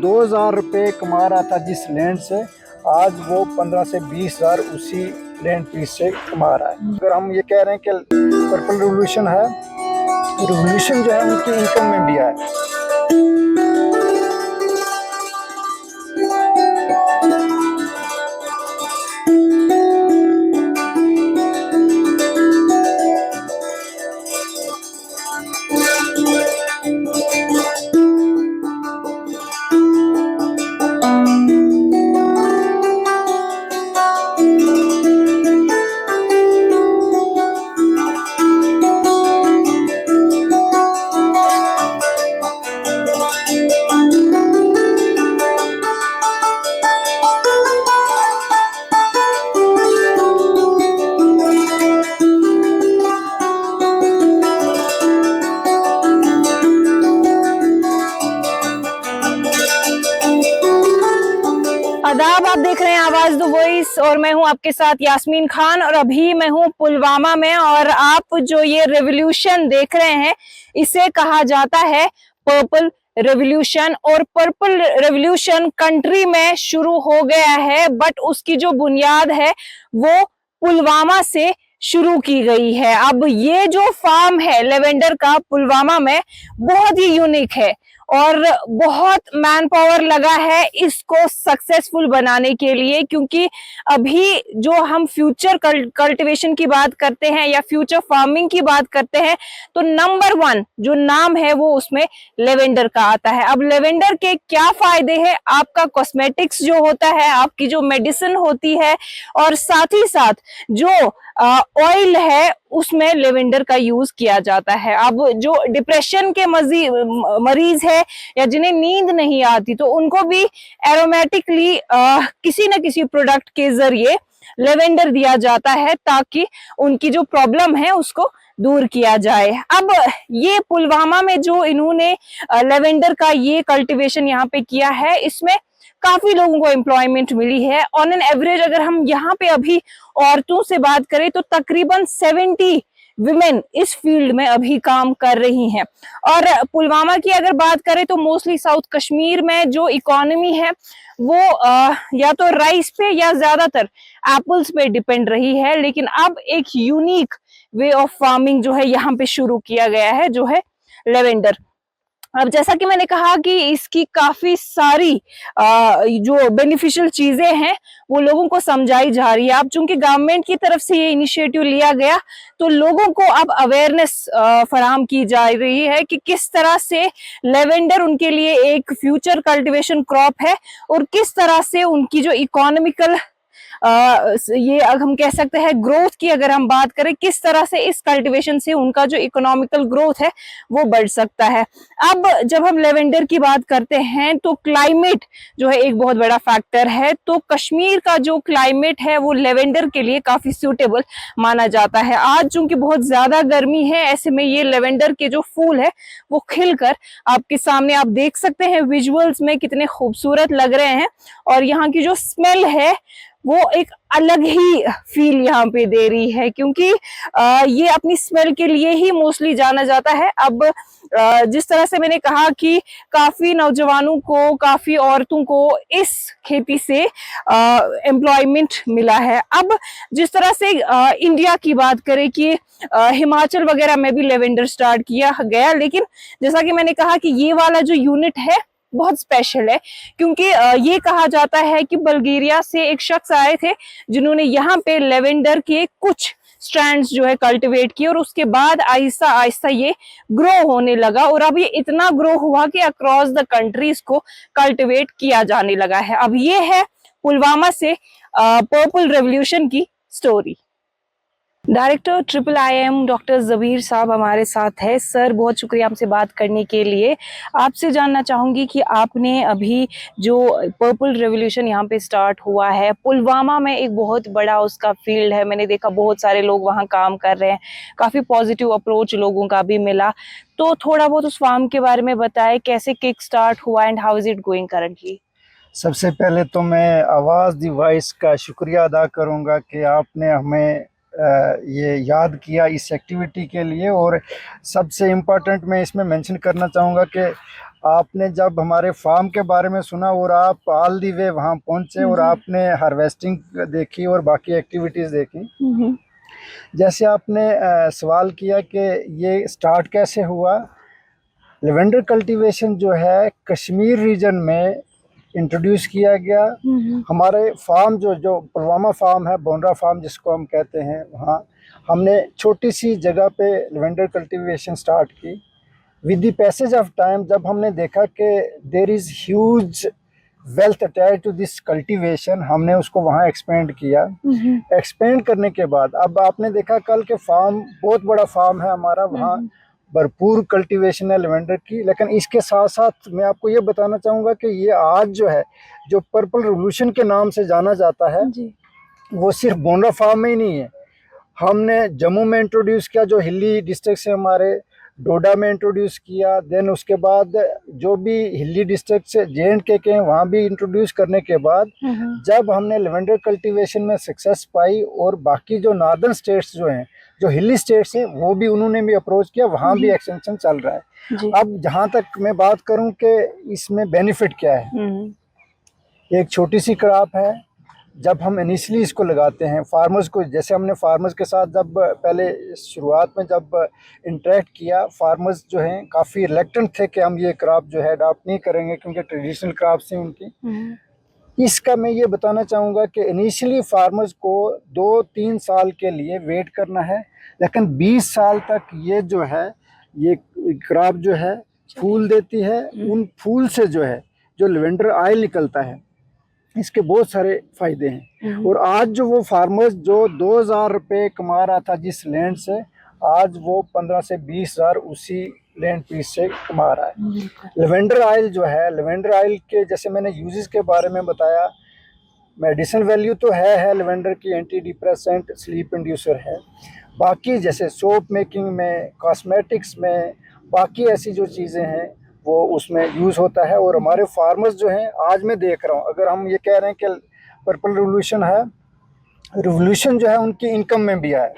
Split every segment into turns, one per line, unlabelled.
2,000 रुपये कमा रहा था जिस लैंड से, आज वो 15 से 20,000 उसी लैंड पीस से कमा रहा है। अगर हम ये कह रहे हैं कि पर्पल रिवॉल्यूशन है, रिवॉल्यूशन जो है उनकी इनकम में दिया है।
आदाब, आप देख रहे हैं आवाज द वॉइस और मैं हूं आपके साथ यास्मीन खान। और अभी मैं हूं पुलवामा में और आप जो ये रेवोल्यूशन देख रहे हैं इसे कहा जाता है पर्पल रेवोल्यूशन। और पर्पल रेवोल्यूशन कंट्री में शुरू हो गया है, बट उसकी जो बुनियाद है वो पुलवामा से शुरू की गई है। अब ये जो फार्म है लेवेंडर का पुलवामा में बहुत ही यूनिक है और बहुत मैन पावर लगा है इसको सक्सेसफुल बनाने के लिए, क्योंकि अभी जो हम फ्यूचर कल्टीवेशन की बात करते हैं या फ्यूचर फार्मिंग की बात करते हैं तो नंबर 1 जो नाम है वो उसमें लेवेंडर का आता है। अब लेवेंडर के क्या फायदे हैं? आपका कॉस्मेटिक्स जो होता है, आपकी जो मेडिसिन होती है, और साथ ही साथ जो ऑयल है उसमें लेवेंडर का यूज किया जाता है। अब जो डिप्रेशन के मरीज है या जिन्हें नींद नहीं आती तो उनको भी एरोमेटिकली किसी न किसी प्रोडक्ट के जरिए लेवेंडर दिया जाता है ताकि उनकी जो प्रॉब्लम है उसको दूर किया जाए। अब ये पुलवामा में जो इन्होंने लेवेंडर का ये कल्टीवेशन यहाँ पे किया है, इसमें काफी लोगों को एम्प्लॉयमेंट मिली है। ऑन एन एवरेज अगर हम यहाँ पे अभी औरतों से बात करें तो तकरीबन 70 विमेन इस फील्ड में अभी काम कर रही हैं। और पुलवामा की अगर बात करें तो मोस्टली साउथ कश्मीर में जो इकोनॉमी है वो या तो राइस पे या ज्यादातर एप्पल्स पे डिपेंड रही है, लेकिन अब एक यूनिक वे ऑफ फार्मिंग जो है यहाँ पे शुरू किया गया है जो है लेवेंडर। अब जैसा कि मैंने कहा कि इसकी काफी सारी जो बेनिफिशियल चीजें हैं वो लोगों को समझाई जा रही है। अब चूंकि गवर्नमेंट की तरफ से ये इनिशिएटिव लिया गया तो लोगों को अब अवेयरनेस फराहम की जा रही है कि किस तरह से लेवेंडर उनके लिए एक फ्यूचर कल्टीवेशन क्रॉप है और किस तरह से उनकी जो इकोनॉमिकल ये हम कह सकते हैं ग्रोथ की अगर हम बात करें, किस तरह से इस कल्टीवेशन से उनका जो इकोनॉमिकल ग्रोथ है वो बढ़ सकता है। अब जब हम लेवेंडर की बात करते हैं तो क्लाइमेट जो है एक बहुत बड़ा फैक्टर है। तो कश्मीर का जो क्लाइमेट है वो लेवेंडर के लिए काफी सूटेबल माना जाता है। आज चूंकि बहुत ज्यादा गर्मी है, ऐसे में ये लेवेंडर के जो फूल है वो खिलकर आपके सामने आप देख सकते हैं विजुअल्स में कितने खूबसूरत लग रहे हैं। और यहाँ की जो स्मेल है वो एक अलग ही फील यहाँ पे दे रही है, क्योंकि ये अपनी स्मेल के लिए ही मोस्टली जाना जाता है। अब जिस तरह से मैंने कहा कि काफी नौजवानों को, काफी औरतों को इस खेती से एम्प्लॉयमेंट मिला है। अब जिस तरह से इंडिया की बात करें कि हिमाचल वगैरह में भी लेवेंडर स्टार्ट किया गया, लेकिन जैसा कि मैंने कहा कि ये वाला जो यूनिट है बहुत स्पेशल है, क्योंकि ये कहा जाता है कि बल्गेरिया से एक शख्स आए थे जिन्होंने यहाँ पे लेवेंडर के कुछ स्ट्रैंड्स जो है कल्टीवेट किए और उसके बाद आहिस्ता आहिस्ता ये ग्रो होने लगा और अब ये इतना ग्रो हुआ कि अक्रॉस द कंट्री इसको कल्टीवेट किया जाने लगा है। अब ये है पुलवामा से पर्पल रेवोल्यूशन की story. Director IIM doctor Jabir साहब हमारे साथ है। सर, बहुत शुक्रिया हमसे बात करने के लिए। आपसे जानना चाहूँगी कि आपने अभी जो पर्पल रेवोल्यूशन यहाँ पे स्टार्ट हुआ है पुलवामा में, एक बहुत बड़ा उसका फील्ड है, मैंने देखा बहुत सारे लोग वहाँ काम कर रहे हैं, काफ़ी पॉजिटिव अप्रोच लोगों का भी मिला। तो थोड़ा बहुत उस फार्म के बारे में बताएं, कैसे किक स्टार्ट हुआ and how is it going currently?
सबसे पहले तो मैं आवाज़ दी वॉइस का शुक्रिया अदा करूंगा कि आपने हमें ये याद किया इस एक्टिविटी के लिए। और सबसे इम्पोर्टेंट मैं इसमें मेंशन करना चाहूँगा कि आपने जब हमारे फार्म के बारे में सुना और आप ऑल दी वे वहाँ पहुँचे और आपने हार्वेस्टिंग देखी और बाकी एक्टिविटीज़ देखी, जैसे आपने सवाल किया कि ये स्टार्ट कैसे हुआ। लेवेंडर कल्टीवेशन जो है कश्मीर रीजन में इंट्रोड्यूस किया गया। हमारे फार्म जो पुलवामा फार्म है, बोनरा फार्म जिसको हम कहते हैं, वहाँ हमने छोटी सी जगह पे लेवेंडर कल्टीवेशन स्टार्ट की। With the passage of time जब हमने देखा कि there is huge wealth attach to this cultivation, हमने उसको वहाँ एक्सपेंड किया। एक्सपेंड करने के बाद अब आपने देखा कल के फार्म बहुत बड़ा फार्म है हमारा, वहाँ भरपूर कल्टीवेशन है लेवेंडर की। लेकिन इसके साथ साथ मैं आपको ये बताना चाहूँगा कि ये आज जो है जो पर्पल रिवॉल्यूशन के नाम से जाना जाता है
जी।
वो सिर्फ बोनरा फार्म में ही नहीं है। हमने जम्मू में इंट्रोड्यूस किया, जो हिली डिस्ट्रिक्ट से हमारे, डोडा में इंट्रोड्यूस किया। देन उसके बाद जो भी हिली डिस्ट्रिक्ट से JNK के हैं वहाँ भी इंट्रोड्यूस करने के बाद जब हमने लेवेंडर कल्टीवेशन में सक्सेस पाई और बाकी जो नॉर्दर्न स्टेट्स जो हैं, जो हिली स्टेट्स हैं, वो भी उन्होंने भी अप्रोच किया, वहाँ भी एक्सटेंशन चल रहा है। अब जहाँ तक मैं बात करूँ कि इसमें बेनिफिट क्या है, एक छोटी सी क्रॉप है। जब हम इनिशियली इसको लगाते हैं फार्मर्स को, जैसे हमने फार्मर्स के साथ जब पहले शुरुआत में जब इंटरेक्ट किया, फार्मर्स जो हैं काफ़ी रिलेक्टेंट थे कि हम ये क्रॉप जो है अडॉप्ट नहीं करेंगे क्योंकि ट्रेडिशनल क्रॉप्स हैं उनकी। इसका मैं ये बताना चाहूँगा कि इनिशियली फार्मर्स को 2-3 साल के लिए वेट करना है, लेकिन 20 साल तक ये जो है ये क्रॉप जो है फूल देती है। उन फूल से जो है जो लेवेंडर ऑयल निकलता है, इसके बहुत सारे फायदे हैं। और आज जो वो फार्मर्स जो 2000 रुपये कमा रहा था जिस लैंड से, आज वो 15 से 20 हज़ार उसी लैंड पीस से कमा रहा है। लेवेंडर ऑयल जो है, लेवेंडर ऑयल के जैसे मैंने यूजेस के बारे में बताया, मेडिसिन वैल्यू तो है लेवेंडर की, एंटी डिप्रेसेंट, स्लीप इंड्यूसर है। बाकी जैसे सोप मेकिंग में, कॉस्मेटिक्स में, बाकी ऐसी जो चीज़ें हैं वो उसमें यूज़ होता है। और हमारे फार्मर्स जो हैं, आज मैं देख रहा हूँ, अगर हम ये कह रहे हैं कि पर्पल रिवॉल्यूशन है, रिवॉल्यूशन जो है उनकी इनकम में भी आया।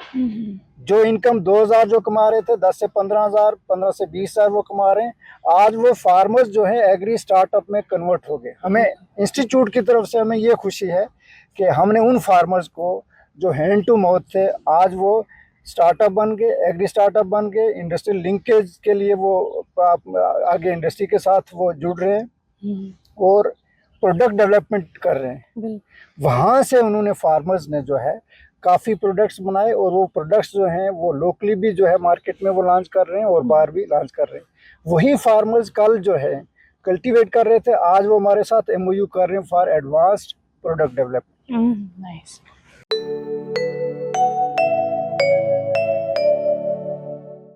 जो इनकम 2000 जो कमा रहे थे, 10 से 15 हज़ार, 15 से 20 हज़ार वो कमा रहे हैं, आज वो फार्मर्स जो है एग्री स्टार्टअप में कन्वर्ट हो गए। हमें इंस्टीट्यूट की तरफ से हमें ये खुशी है कि हमने उन फार्मर्स को जो हैंड टू माउथ थे, आज वो स्टार्टअप बन गए, एग्री स्टार्टअप बन गए। इंडस्ट्रियल लिंकेज के लिए वो आगे इंडस्ट्री के साथ वो जुड़ रहे हैं और प्रोडक्ट डेवलपमेंट कर रहे हैं। वहाँ से उन्होंने फार्मर्स ने जो है काफ़ी प्रोडक्ट्स बनाए और वो प्रोडक्ट्स जो हैं वो लोकली भी जो है मार्केट में वो लॉन्च कर रहे हैं और बाहर भी लॉन्च कर रहे हैं। वही फार्मर्स कल जो है कल्टीवेट कर रहे थे, आज वो हमारे साथ MOU कर रहे हैं for advanced product development.
Nice.